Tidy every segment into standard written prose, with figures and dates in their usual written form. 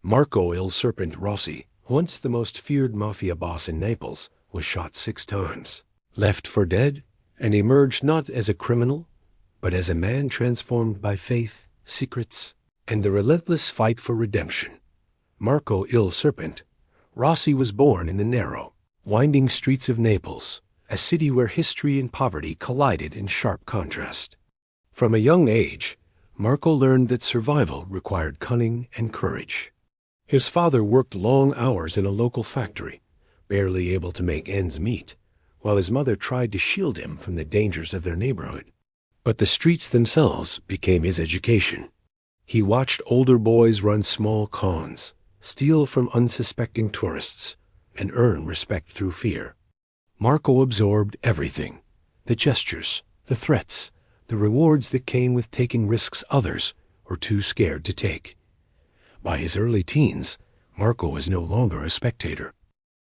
Marco Il Serpent Rossi, once the most feared mafia boss in Naples, was shot 6 times, left for dead, and emerged not as a criminal, but as a man transformed by faith, secrets, and the relentless fight for redemption. Marco Il Serpent Rossi was born in the narrow, winding streets of Naples, a city where history and poverty collided in sharp contrast. From a young age, Marco learned that survival required cunning and courage. His father worked long hours in a local factory, barely able to make ends meet, while his mother tried to shield him from the dangers of their neighborhood. But the streets themselves became his education. He watched older boys run small cons, steal from unsuspecting tourists, and earn respect through fear. Marco absorbed everything: the gestures, the threats, the rewards that came with taking risks others were too scared to take. By his early teens, Marco was no longer a spectator.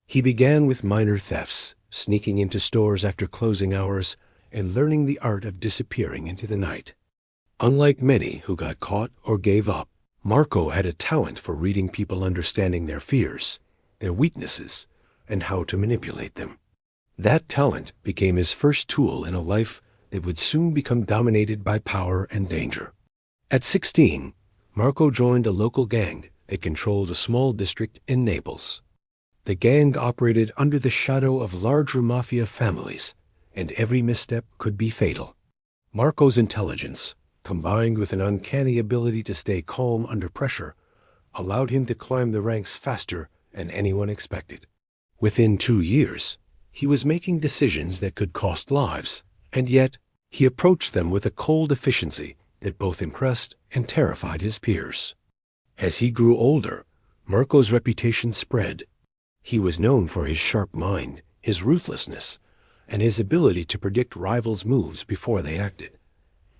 He began with minor thefts, sneaking into stores after closing hours, and learning the art of disappearing into the night. Unlike many who got caught or gave up, Marco had a talent for reading people, understanding their fears, their weaknesses, and how to manipulate them. That talent became his first tool in a life that would soon become dominated by power and danger. At 16, Marco joined a local gang that controlled a small district in Naples. The gang operated under the shadow of larger mafia families, and every misstep could be fatal. Marco's intelligence, combined with an uncanny ability to stay calm under pressure, allowed him to climb the ranks faster than anyone expected. Within 2 years, he was making decisions that could cost lives, and yet he approached them with a cold efficiency that both impressed and terrified his peers. As he grew older, Marco's reputation spread. He was known for his sharp mind, his ruthlessness, and his ability to predict rivals' moves before they acted.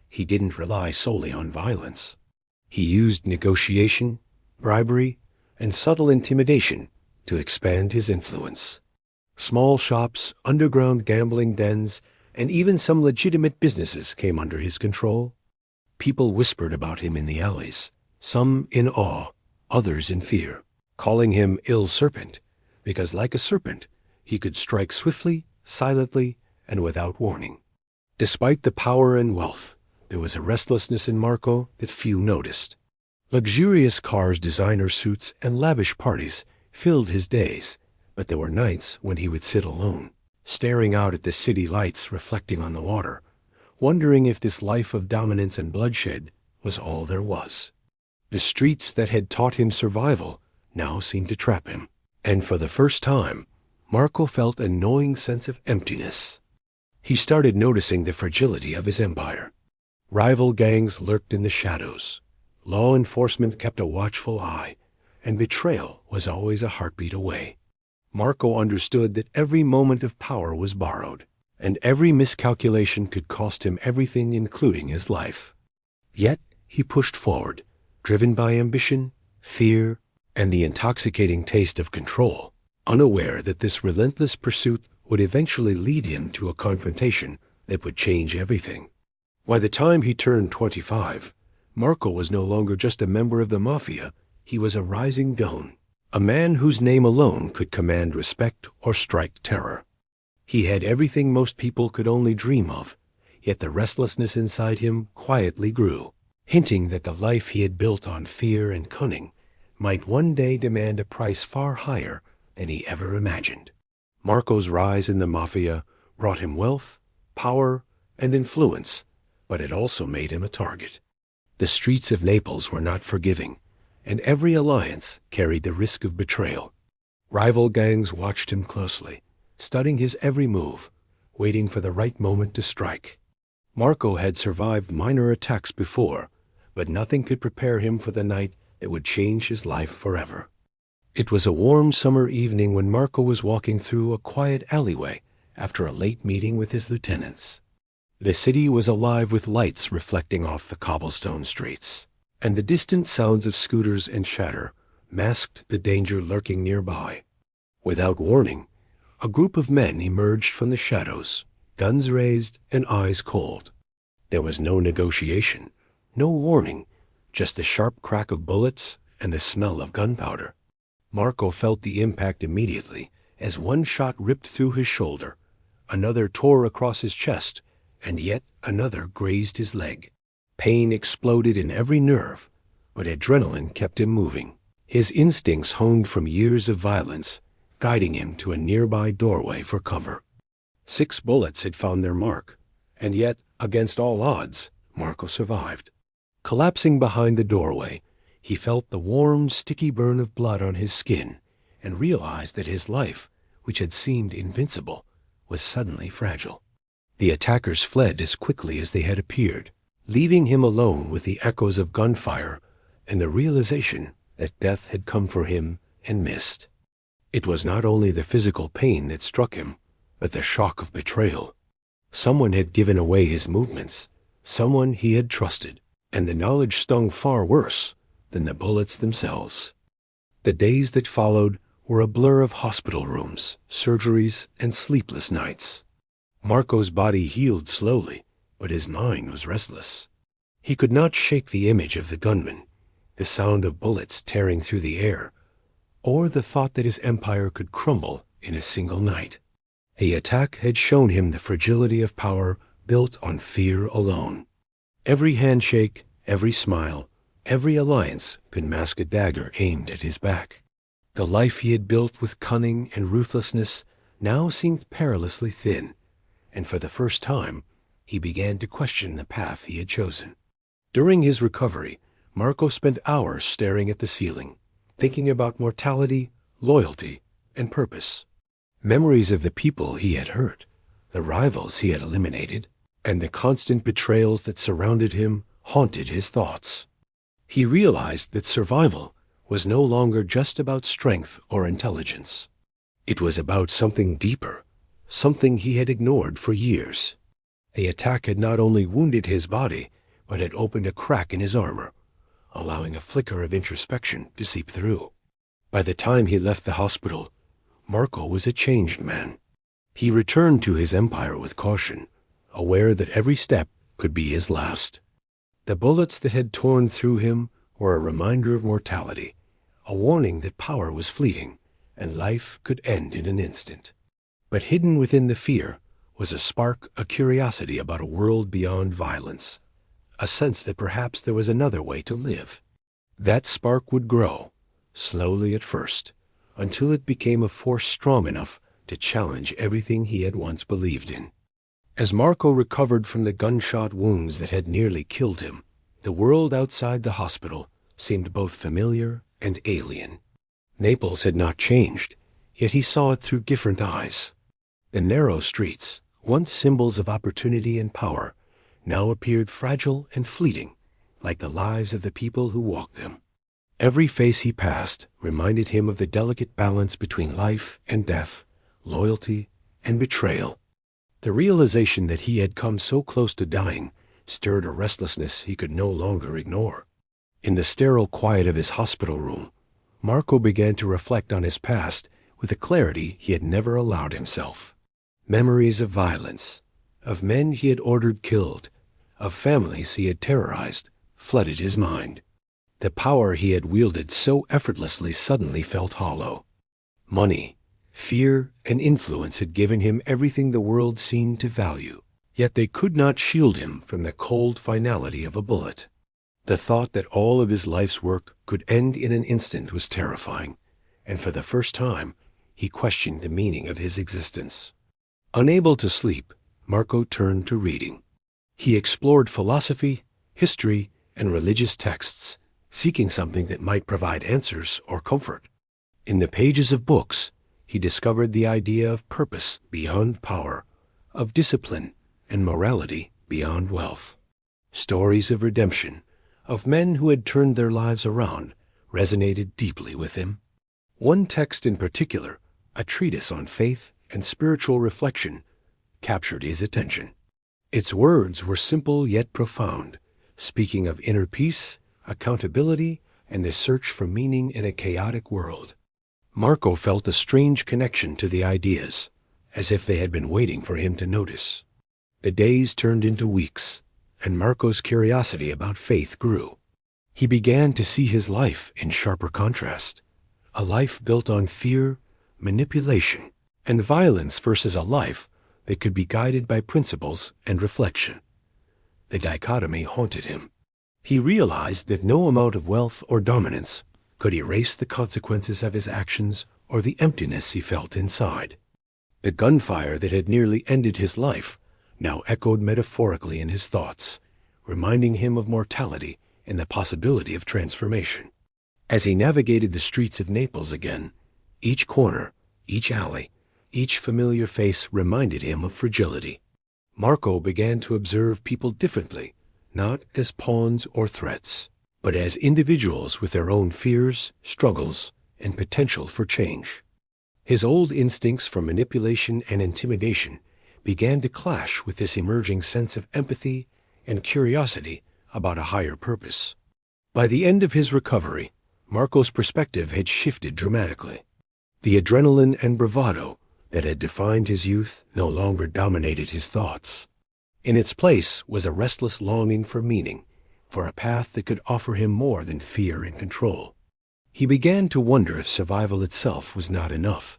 He didn't rely solely on violence. He used negotiation, bribery, and subtle intimidation to expand his influence. Small shops, underground gambling dens, and even some legitimate businesses came under his control. People whispered about him in the alleys, some in awe, others in fear, calling him Il Serpent, because like a serpent, he could strike swiftly, silently, and without warning. Despite the power and wealth, there was a restlessness in Marco that few noticed. Luxurious cars, designer suits, and lavish parties filled his days, but there were nights when he would sit alone, staring out at the city lights reflecting on the water, wondering if this life of dominance and bloodshed was all there was. The streets that had taught him survival now seemed to trap him, and for the first time, Marco felt a gnawing sense of emptiness. He started noticing the fragility of his empire. Rival gangs lurked in the shadows. Law enforcement kept a watchful eye, and betrayal was always a heartbeat away. Marco understood that every moment of power was borrowed, and every miscalculation could cost him everything, including his life. Yet he pushed forward, driven by ambition, fear, and the intoxicating taste of control, unaware that this relentless pursuit would eventually lead him to a confrontation that would change everything. By the time he turned 25, Marco was no longer just a member of the Mafia. He was a rising don, a man whose name alone could command respect or strike terror. He had everything most people could only dream of, yet the restlessness inside him quietly grew, hinting that the life he had built on fear and cunning might one day demand a price far higher than he ever imagined. Marco's rise in the Mafia brought him wealth, power, and influence, but it also made him a target. The streets of Naples were not forgiving, and every alliance carried the risk of betrayal. Rival gangs watched him closely, studying his every move, waiting for the right moment to strike. Marco had survived minor attacks before, but nothing could prepare him for the night that would change his life forever. It was a warm summer evening when Marco was walking through a quiet alleyway after a late meeting with his lieutenants. The city was alive with lights reflecting off the cobblestone streets, and the distant sounds of scooters and chatter masked the danger lurking nearby. Without warning, a group of men emerged from the shadows, guns raised and eyes cold. There was no negotiation, no warning, just the sharp crack of bullets, and the smell of gunpowder. Marco felt the impact immediately as one shot ripped through his shoulder, another tore across his chest, and yet another grazed his leg. Pain exploded in every nerve, but adrenaline kept him moving. His instincts honed from years of violence, guiding him to a nearby doorway for cover. 6 bullets had found their mark, and yet, against all odds, Marco survived. Collapsing behind the doorway, he felt the warm, sticky burn of blood on his skin and realized that his life, which had seemed invincible, was suddenly fragile. The attackers fled as quickly as they had appeared, leaving him alone with the echoes of gunfire and the realization that death had come for him and missed. It was not only the physical pain that struck him, but the shock of betrayal. Someone had given away his movements, someone he had trusted, and the knowledge stung far worse than the bullets themselves. The days that followed were a blur of hospital rooms, surgeries, and sleepless nights. Marco's body healed slowly, but his mind was restless. He could not shake the image of the gunman, the sound of bullets tearing through the air, or the thought that his empire could crumble in a single night. The attack had shown him the fragility of power built on fear alone. Every handshake, every smile, every alliance could mask a dagger aimed at his back. The life he had built with cunning and ruthlessness now seemed perilously thin, and for the first time he began to question the path he had chosen. During his recovery, Marco spent hours staring at the ceiling, thinking about mortality, loyalty, and purpose. Memories of the people he had hurt, the rivals he had eliminated, and the constant betrayals that surrounded him haunted his thoughts. He realized that survival was no longer just about strength or intelligence. It was about something deeper, something he had ignored for years. The attack had not only wounded his body, but had opened a crack in his armor, allowing a flicker of introspection to seep through. By the time he left the hospital, Marco was a changed man. He returned to his empire with caution, aware that every step could be his last. The bullets that had torn through him were a reminder of mortality, a warning that power was fleeting and life could end in an instant. But hidden within the fear was a spark, a curiosity about a world beyond violence, a sense that perhaps there was another way to live. That spark would grow, slowly at first, until it became a force strong enough to challenge everything he had once believed in. As Marco recovered from the gunshot wounds that had nearly killed him, the world outside the hospital seemed both familiar and alien. Naples had not changed, yet he saw it through different eyes. The narrow streets, once symbols of opportunity and power, now appeared fragile and fleeting, like the lives of the people who walked them. Every face he passed reminded him of the delicate balance between life and death, loyalty and betrayal. The realization that he had come so close to dying stirred a restlessness he could no longer ignore. In the sterile quiet of his hospital room, Marco began to reflect on his past with a clarity he had never allowed himself. Memories of violence, of men he had ordered killed, of families he had terrorized, flooded his mind. The power he had wielded so effortlessly suddenly felt hollow. Money, fear, and influence had given him everything the world seemed to value, yet they could not shield him from the cold finality of a bullet. The thought that all of his life's work could end in an instant was terrifying, and for the first time, he questioned the meaning of his existence. Unable to sleep, Marco turned to reading. He explored philosophy, history, and religious texts, seeking something that might provide answers or comfort. In the pages of books, he discovered the idea of purpose beyond power, of discipline and morality beyond wealth. Stories of redemption, of men who had turned their lives around, resonated deeply with him. One text in particular, a treatise on faith and spiritual reflection, captured his attention. Its words were simple yet profound, speaking of inner peace, accountability, and the search for meaning in a chaotic world. Marco felt a strange connection to the ideas, as if they had been waiting for him to notice. The days turned into weeks, and Marco's curiosity about faith grew. He began to see his life in sharper contrast, a life built on fear, manipulation, and violence versus a life that could be guided by principles and reflection. The dichotomy haunted him. He realized that no amount of wealth or dominance could erase the consequences of his actions or the emptiness he felt inside. The gunfire that had nearly ended his life now echoed metaphorically in his thoughts, reminding him of mortality and the possibility of transformation. As he navigated the streets of Naples again, each corner, each alley, each familiar face reminded him of fragility. Marco began to observe people differently, not as pawns or threats, but as individuals with their own fears, struggles, and potential for change. His old instincts for manipulation and intimidation began to clash with this emerging sense of empathy and curiosity about a higher purpose. By the end of his recovery, Marco's perspective had shifted dramatically. The adrenaline and bravado that had defined his youth no longer dominated his thoughts. In its place was a restless longing for meaning, for a path that could offer him more than fear and control. He began to wonder if survival itself was not enough,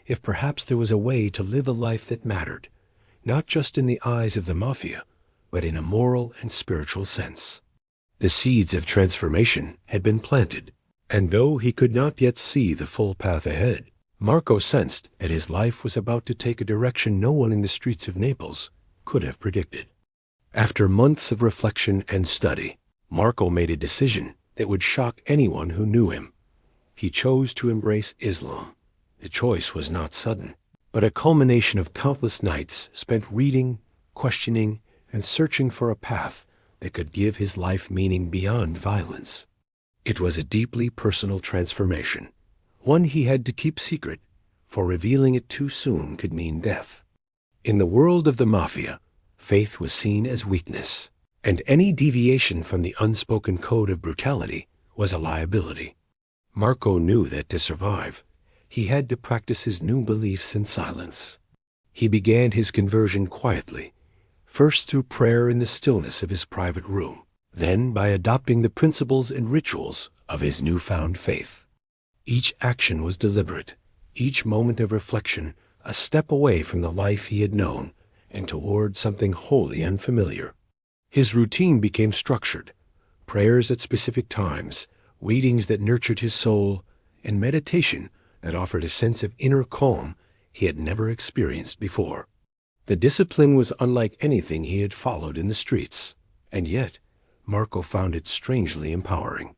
if perhaps there was a way to live a life that mattered, not just in the eyes of the Mafia, but in a moral and spiritual sense. The seeds of transformation had been planted, and though he could not yet see the full path ahead, Marco sensed that his life was about to take a direction no one in the streets of Naples could have predicted. After months of reflection and study, Marco made a decision that would shock anyone who knew him. He chose to embrace Islam. The choice was not sudden, but a culmination of countless nights spent reading, questioning, and searching for a path that could give his life meaning beyond violence. It was a deeply personal transformation, one he had to keep secret, for revealing it too soon could mean death. In the world of the Mafia, faith was seen as weakness, and any deviation from the unspoken code of brutality was a liability. Marco knew that to survive, he had to practice his new beliefs in silence. He began his conversion quietly, first through prayer in the stillness of his private room, then by adopting the principles and rituals of his newfound faith. Each action was deliberate, each moment of reflection a step away from the life he had known and toward something wholly unfamiliar. His routine became structured, prayers at specific times, readings that nurtured his soul, and meditation that offered a sense of inner calm he had never experienced before. The discipline was unlike anything he had followed in the streets, and yet Marco found it strangely empowering.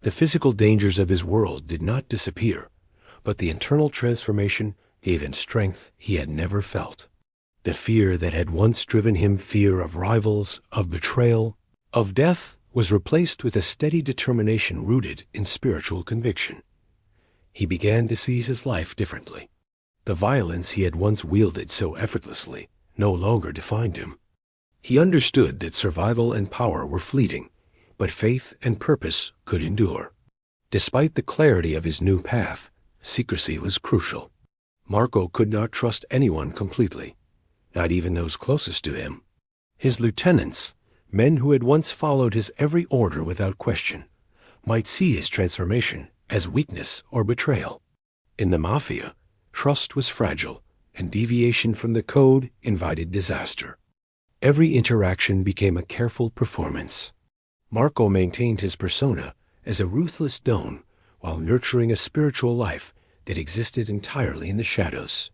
The physical dangers of his world did not disappear, but the internal transformation gave him strength he had never felt. The fear that had once driven him, fear of rivals, of betrayal, of death, was replaced with a steady determination rooted in spiritual conviction. He began to see his life differently. The violence he had once wielded so effortlessly no longer defined him. He understood that survival and power were fleeting, but faith and purpose could endure. Despite the clarity of his new path, secrecy was crucial. Marco could not trust anyone completely, not even those closest to him. His lieutenants, men who had once followed his every order without question, might see his transformation as weakness or betrayal. In the Mafia, trust was fragile, and deviation from the code invited disaster. Every interaction became a careful performance. Marco maintained his persona as a ruthless don while nurturing a spiritual life that existed entirely in the shadows.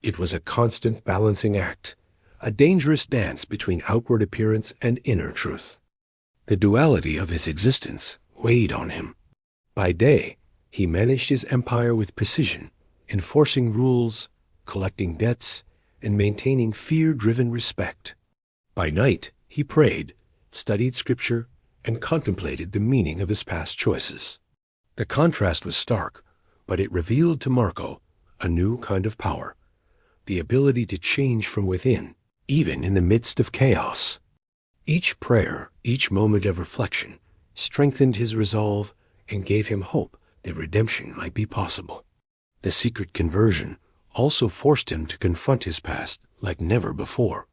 It was a constant balancing act, a dangerous dance between outward appearance and inner truth. The duality of his existence weighed on him. By day, he managed his empire with precision, enforcing rules, collecting debts, and maintaining fear-driven respect. By night, he prayed, studied scripture, and contemplated the meaning of his past choices. The contrast was stark, but it revealed to Marco a new kind of power, the ability to change from within, even in the midst of chaos. Each prayer, each moment of reflection, strengthened his resolve and gave him hope that redemption might be possible. The secret conversion also forced him to confront his past like never before.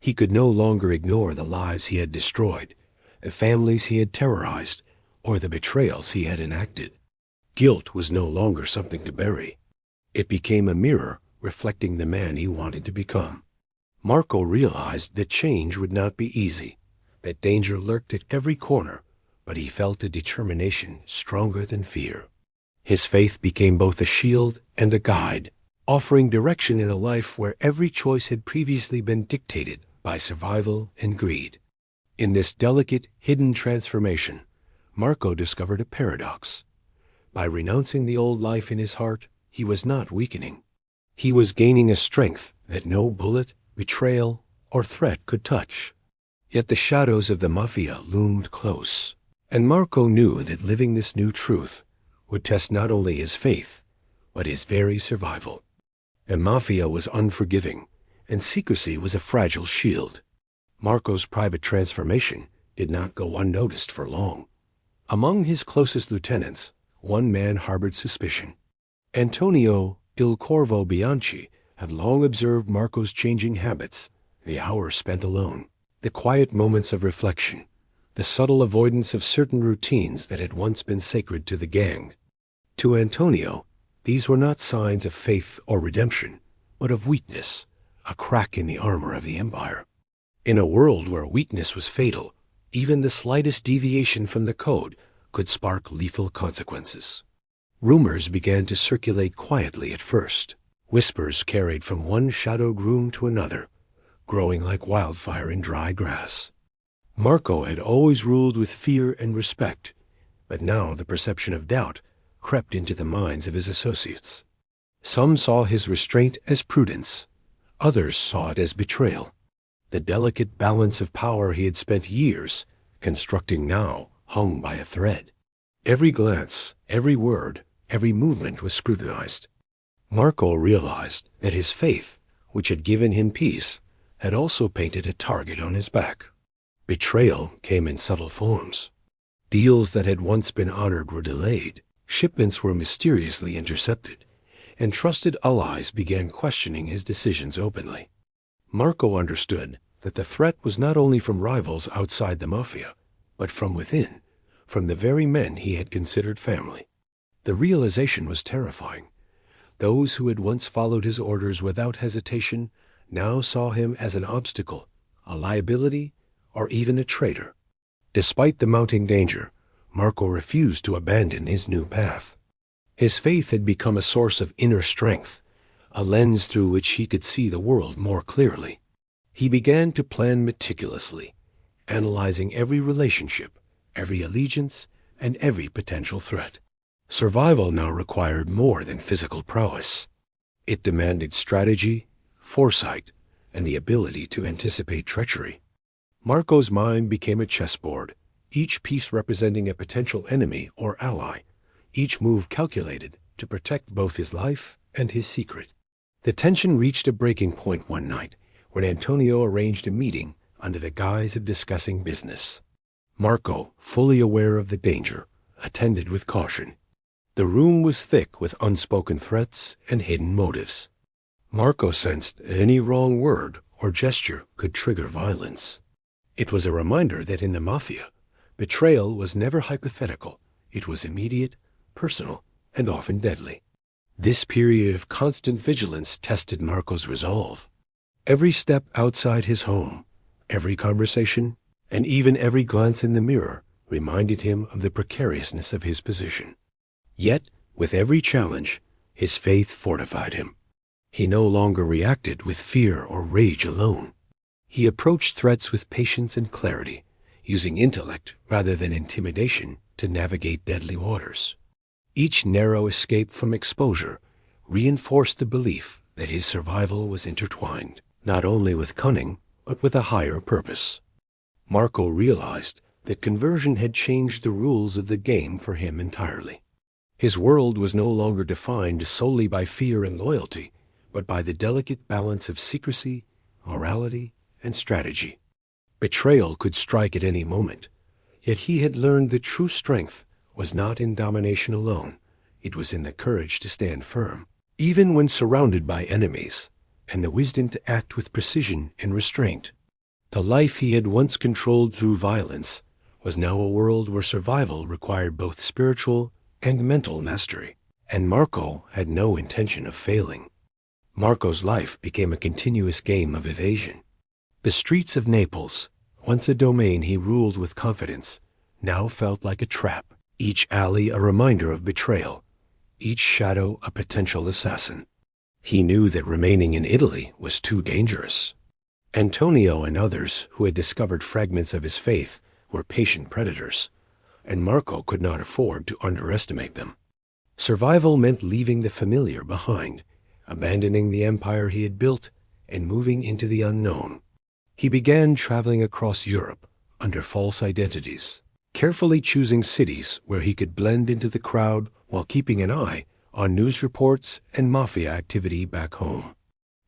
He could no longer ignore the lives he had destroyed, the families he had terrorized, or the betrayals he had enacted. Guilt was no longer something to bury. It became a mirror reflecting the man he wanted to become. Marco realized that change would not be easy, that danger lurked at every corner, but he felt a determination stronger than fear. His faith became both a shield and a guide, offering direction in a life where every choice had previously been dictated by survival and greed. In this delicate, hidden transformation, Marco discovered a paradox. By renouncing the old life in his heart, he was not weakening. He was gaining a strength that no bullet, betrayal, or threat could touch. Yet the shadows of the Mafia loomed close, and Marco knew that living this new truth would test not only his faith, but his very survival. The Mafia was unforgiving, and secrecy was a fragile shield. Marco's private transformation did not go unnoticed for long. Among his closest lieutenants, one man harbored suspicion. Antonio Il Corvo Bianchi had long observed Marco's changing habits, the hours spent alone, the quiet moments of reflection, the subtle avoidance of certain routines that had once been sacred to the gang. To Antonio, these were not signs of faith or redemption, but of weakness, a crack in the armor of the empire. In a world where weakness was fatal, even the slightest deviation from the code could spark lethal consequences. Rumors began to circulate quietly at first, whispers carried from one shadowed room to another, growing like wildfire in dry grass. Marco had always ruled with fear and respect, but now the perception of doubt crept into the minds of his associates. Some saw his restraint as prudence, others saw it as betrayal. The delicate balance of power he had spent years constructing now hung by a thread. Every glance, every word, every movement was scrutinized. Marco realized that his faith, which had given him peace, had also painted a target on his back. Betrayal came in subtle forms. Deals that had once been honored were delayed. Shipments were mysteriously intercepted, and trusted allies began questioning his decisions openly. Marco understood that the threat was not only from rivals outside the Mafia, but from within, from the very men he had considered family. The realization was terrifying. Those who had once followed his orders without hesitation now saw him as an obstacle, a liability, or even a traitor. Despite the mounting danger, Marco refused to abandon his new path. His faith had become a source of inner strength, a lens through which he could see the world more clearly. He began to plan meticulously, analyzing every relationship, every allegiance, and every potential threat. Survival now required more than physical prowess. It demanded strategy, foresight, and the ability to anticipate treachery. Marco's mind became a chessboard, each piece representing a potential enemy or ally, each move calculated to protect both his life and his secret. The tension reached a breaking point one night when Antonio arranged a meeting under the guise of discussing business. Marco, fully aware of the danger, attended with caution. The room was thick with unspoken threats and hidden motives. Marco sensed any wrong word or gesture could trigger violence. It was a reminder that in the Mafia, betrayal was never hypothetical. It was immediate, personal, and often deadly. This period of constant vigilance tested Marco's resolve. Every step outside his home, every conversation, and even every glance in the mirror reminded him of the precariousness of his position. Yet, with every challenge, his faith fortified him. He no longer reacted with fear or rage alone. He approached threats with patience and clarity, using intellect rather than intimidation to navigate deadly waters. Each narrow escape from exposure reinforced the belief that his survival was intertwined, not only with cunning, but with a higher purpose. Marco realized that conversion had changed the rules of the game for him entirely. His world was no longer defined solely by fear and loyalty, but by the delicate balance of secrecy, morality, and strategy. Betrayal could strike at any moment, yet he had learned that true strength was not in domination alone. It was in the courage to stand firm, even when surrounded by enemies, and the wisdom to act with precision and restraint. The life he had once controlled through violence was now a world where survival required both spiritual and mental mastery, and Marco had no intention of failing. Marco's life became a continuous game of evasion. The streets of Naples, once a domain he ruled with confidence, now felt like a trap, each alley a reminder of betrayal, each shadow a potential assassin. He knew that remaining in Italy was too dangerous. Antonio and others who had discovered fragments of his faith were patient predators, and Marco could not afford to underestimate them. Survival meant leaving the familiar behind, abandoning the empire he had built, and moving into the unknown. He began traveling across Europe under false identities, carefully choosing cities where he could blend into the crowd while keeping an eye on news reports and mafia activity back home.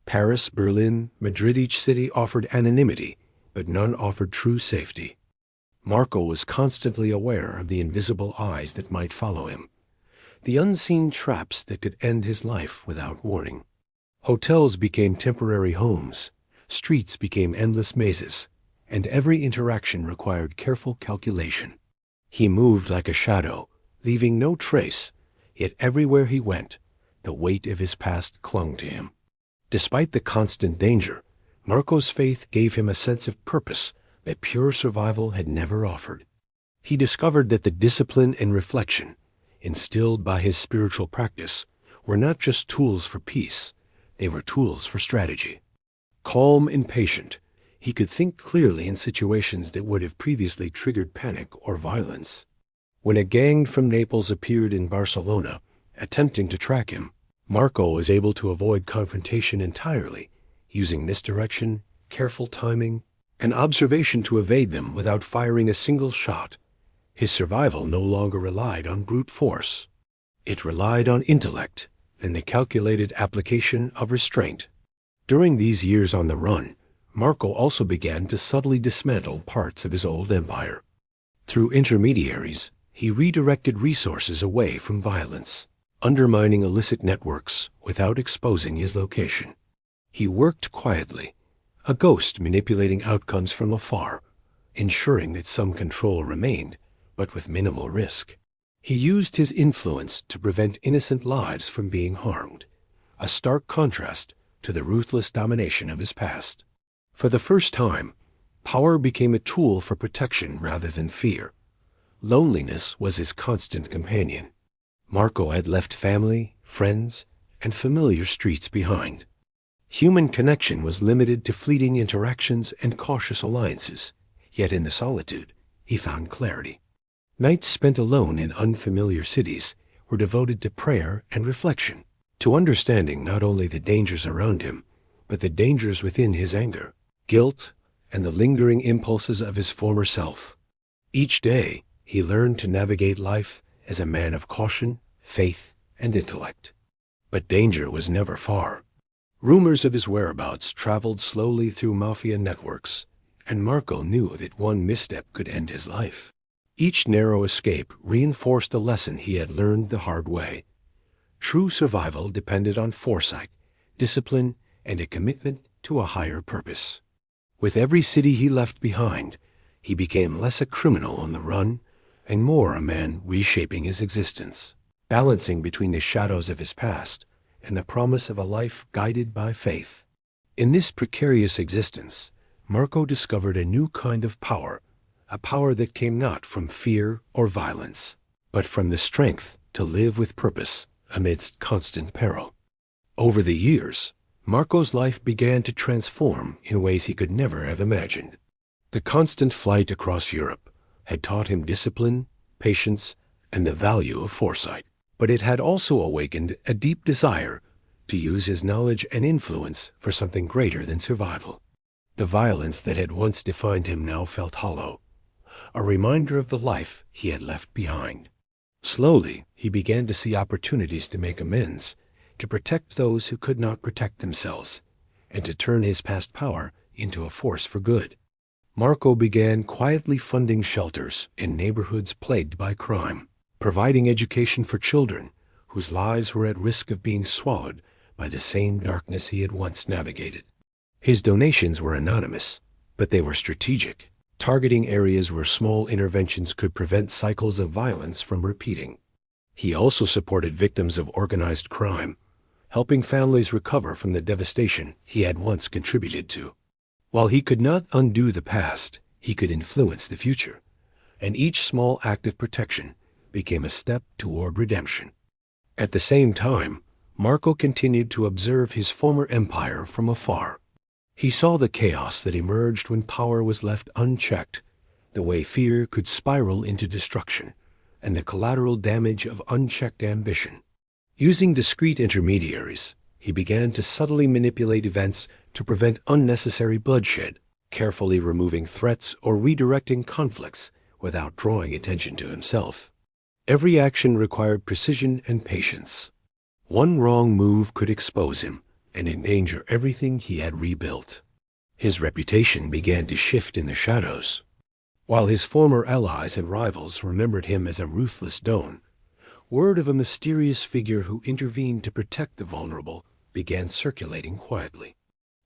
Paris, Berlin, Madrid, each city offered anonymity, but none offered true safety. Marco was constantly aware of the invisible eyes that might follow him, the unseen traps that could end his life without warning. Hotels became temporary homes, streets became endless mazes, and every interaction required careful calculation. He moved like a shadow, leaving no trace, yet everywhere he went, the weight of his past clung to him. Despite the constant danger, Marco's faith gave him a sense of purpose that pure survival had never offered. He discovered that the discipline and reflection instilled by his spiritual practice were not just tools for peace, they were tools for strategy. Calm and patient, he could think clearly in situations that would have previously triggered panic or violence. When a gang from Naples appeared in Barcelona, attempting to track him, Marco was able to avoid confrontation entirely, using misdirection, careful timing, and observation to evade them without firing a single shot. His survival no longer relied on brute force. It relied on intellect and the calculated application of restraint. During these years on the run, Marco also began to subtly dismantle parts of his old empire. Through intermediaries, he redirected resources away from violence, undermining illicit networks without exposing his location. He worked quietly, a ghost manipulating outcomes from afar, ensuring that some control remained, but with minimal risk. He used his influence to prevent innocent lives from being harmed, a stark contrast to the ruthless domination of his past. For the first time, power became a tool for protection rather than fear. Loneliness was his constant companion. Marco had left family, friends, and familiar streets behind. Human connection was limited to fleeting interactions and cautious alliances, yet in the solitude, he found clarity. Nights spent alone in unfamiliar cities were devoted to prayer and reflection, to understanding not only the dangers around him, but the dangers within his anger, guilt, and the lingering impulses of his former self. Each day, he learned to navigate life as a man of caution, faith, and intellect. But danger was never far. Rumors of his whereabouts traveled slowly through Mafia networks, and Marco knew that one misstep could end his life. Each narrow escape reinforced a lesson he had learned the hard way. True survival depended on foresight, discipline, and a commitment to a higher purpose. With every city he left behind, he became less a criminal on the run and more a man reshaping his existence, balancing between the shadows of his past and the promise of a life guided by faith. In this precarious existence, Marco discovered a new kind of power, a power that came not from fear or violence, but from the strength to live with purpose amidst constant peril. Over the years, Marco's life began to transform in ways he could never have imagined. The constant flight across Europe had taught him discipline, patience, and the value of foresight, but it had also awakened a deep desire to use his knowledge and influence for something greater than survival. The violence that had once defined him now felt hollow, a reminder of the life he had left behind. Slowly, he began to see opportunities to make amends, to protect those who could not protect themselves, and to turn his past power into a force for good. Marco began quietly funding shelters in neighborhoods plagued by crime, providing education for children whose lives were at risk of being swallowed by the same darkness he had once navigated. His donations were anonymous, but they were strategic. targeting areas where small interventions could prevent cycles of violence from repeating. He also supported victims of organized crime, helping families recover from the devastation he had once contributed to. While he could not undo the past, he could influence the future, and each small act of protection became a step toward redemption. At the same time, Marco continued to observe his former empire from afar. He saw the chaos that emerged when power was left unchecked, the way fear could spiral into destruction, and the collateral damage of unchecked ambition. Using discreet intermediaries, he began to subtly manipulate events to prevent unnecessary bloodshed, carefully removing threats or redirecting conflicts without drawing attention to himself. Every action required precision and patience. One wrong move could expose him and endanger everything he had rebuilt. His reputation began to shift in the shadows. While his former allies and rivals remembered him as a ruthless don, word of a mysterious figure who intervened to protect the vulnerable began circulating quietly.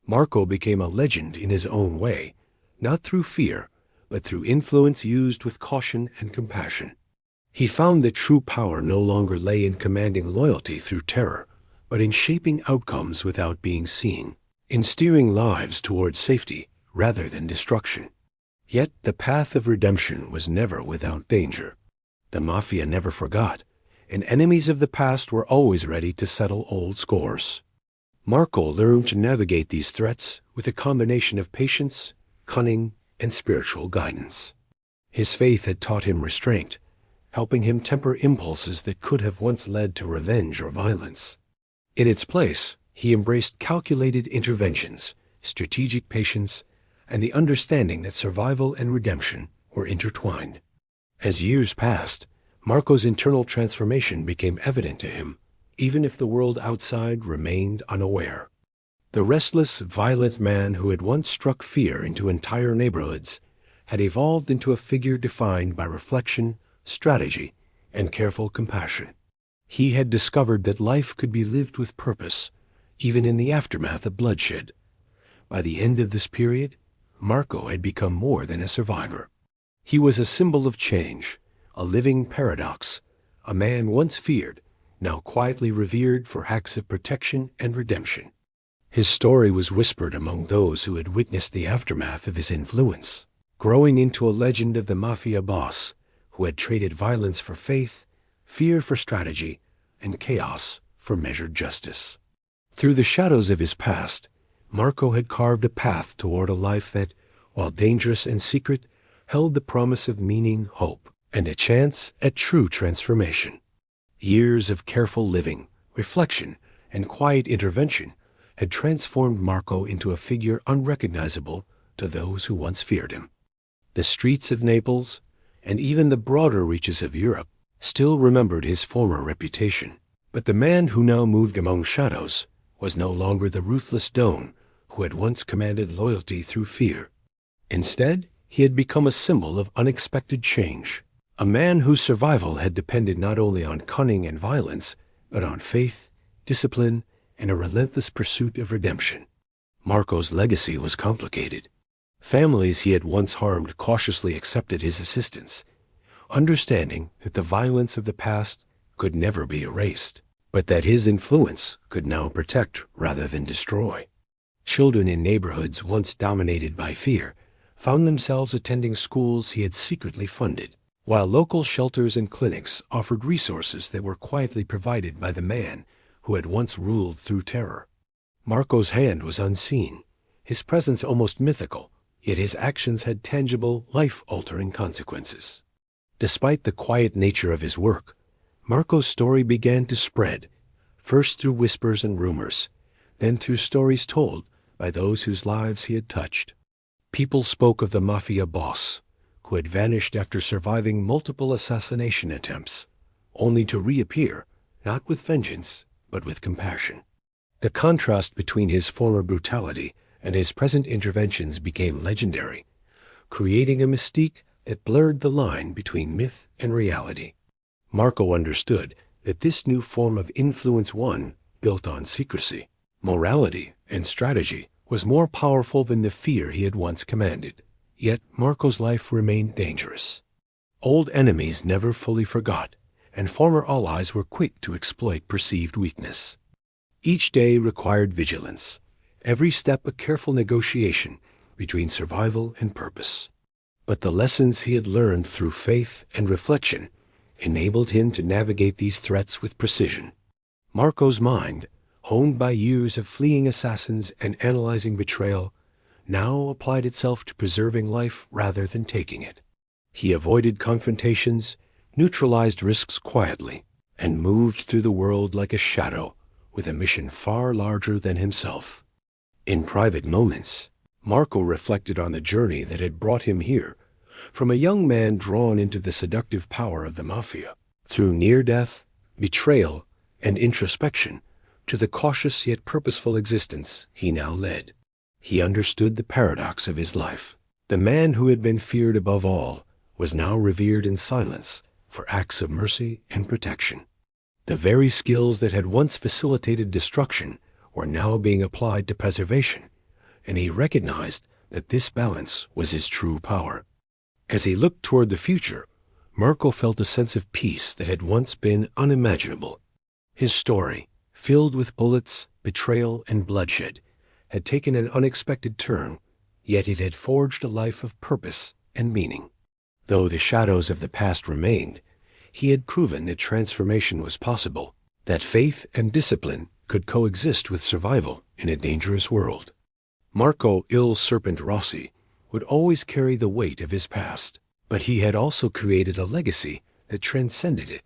Marco became a legend in his own way, not through fear, but through influence used with caution and compassion. He found that true power no longer lay in commanding loyalty through terror, but in shaping outcomes without being seen, in steering lives towards safety rather than destruction. Yet the path of redemption was never without danger. The Mafia never forgot, and enemies of the past were always ready to settle old scores. Marco learned to navigate these threats with a combination of patience, cunning, and spiritual guidance. His faith had taught him restraint, helping him temper impulses that could have once led to revenge or violence. In its place, he embraced calculated interventions, strategic patience, and the understanding that survival and redemption were intertwined. As years passed, Marco's internal transformation became evident to him, even if the world outside remained unaware. The restless, violent man who had once struck fear into entire neighborhoods had evolved into a figure defined by reflection, strategy, and careful compassion. He had discovered that life could be lived with purpose, even in the aftermath of bloodshed. By the end of this period, Marco had become more than a survivor. He was a symbol of change, a living paradox, a man once feared, now quietly revered for acts of protection and redemption. His story was whispered among those who had witnessed the aftermath of his influence, growing into a legend of the Mafia boss who had traded violence for faith, fear for strategy, and chaos for measured justice. Through the shadows of his past, Marco had carved a path toward a life that, while dangerous and secret, held the promise of meaning, hope, and a chance at true transformation. Years of careful living, reflection, and quiet intervention had transformed Marco into a figure unrecognizable to those who once feared him. The streets of Naples, and even the broader reaches of Europe, still remembered his former reputation. But the man who now moved among shadows was no longer the ruthless don who had once commanded loyalty through fear. Instead, he had become a symbol of unexpected change, a man whose survival had depended not only on cunning and violence, but on faith, discipline, and a relentless pursuit of redemption. Marco's legacy was complicated. Families he had once harmed cautiously accepted his assistance, understanding that the violence of the past could never be erased, but that his influence could now protect rather than destroy. Children in neighborhoods once dominated by fear found themselves attending schools he had secretly funded, while local shelters and clinics offered resources that were quietly provided by the man who had once ruled through terror. Marco's hand was unseen, his presence almost mythical, yet his actions had tangible, life-altering consequences. Despite the quiet nature of his work, Marco's story began to spread, first through whispers and rumors, then through stories told by those whose lives he had touched. People spoke of the Mafia boss, who had vanished after surviving multiple assassination attempts, only to reappear, not with vengeance, but with compassion. The contrast between his former brutality and his present interventions became legendary, creating a mystique that blurred the line between myth and reality. Marco understood that this new form of influence, one built on secrecy, morality, and strategy, was more powerful than the fear he had once commanded. Yet Marco's life remained dangerous. Old enemies never fully forgot, and former allies were quick to exploit perceived weakness. Each day required vigilance, every step a careful negotiation between survival and purpose. But the lessons he had learned through faith and reflection enabled him to navigate these threats with precision. Marco's mind, honed by years of fleeing assassins and analyzing betrayal, now applied itself to preserving life rather than taking it. He avoided confrontations, neutralized risks quietly, and moved through the world like a shadow with a mission far larger than himself. In private moments, Marco reflected on the journey that had brought him here, from a young man drawn into the seductive power of the Mafia, through near death, betrayal, and introspection, to the cautious yet purposeful existence he now led. He understood the paradox of his life. The man who had been feared above all was now revered in silence for acts of mercy and protection. The very skills that had once facilitated destruction were now being applied to preservation, and he recognized that this balance was his true power. As he looked toward the future, Marco felt a sense of peace that had once been unimaginable. His story, filled with bullets, betrayal, and bloodshed, had taken an unexpected turn, yet it had forged a life of purpose and meaning. Though the shadows of the past remained, he had proven that transformation was possible, that faith and discipline could coexist with survival in a dangerous world. Marco "Il Serpente" Rossi would always carry the weight of his past, but he had also created a legacy that transcended it,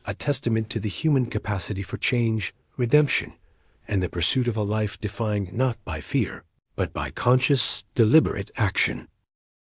a testament to the human capacity for change, redemption, and the pursuit of a life defined not by fear, but by conscious, deliberate action.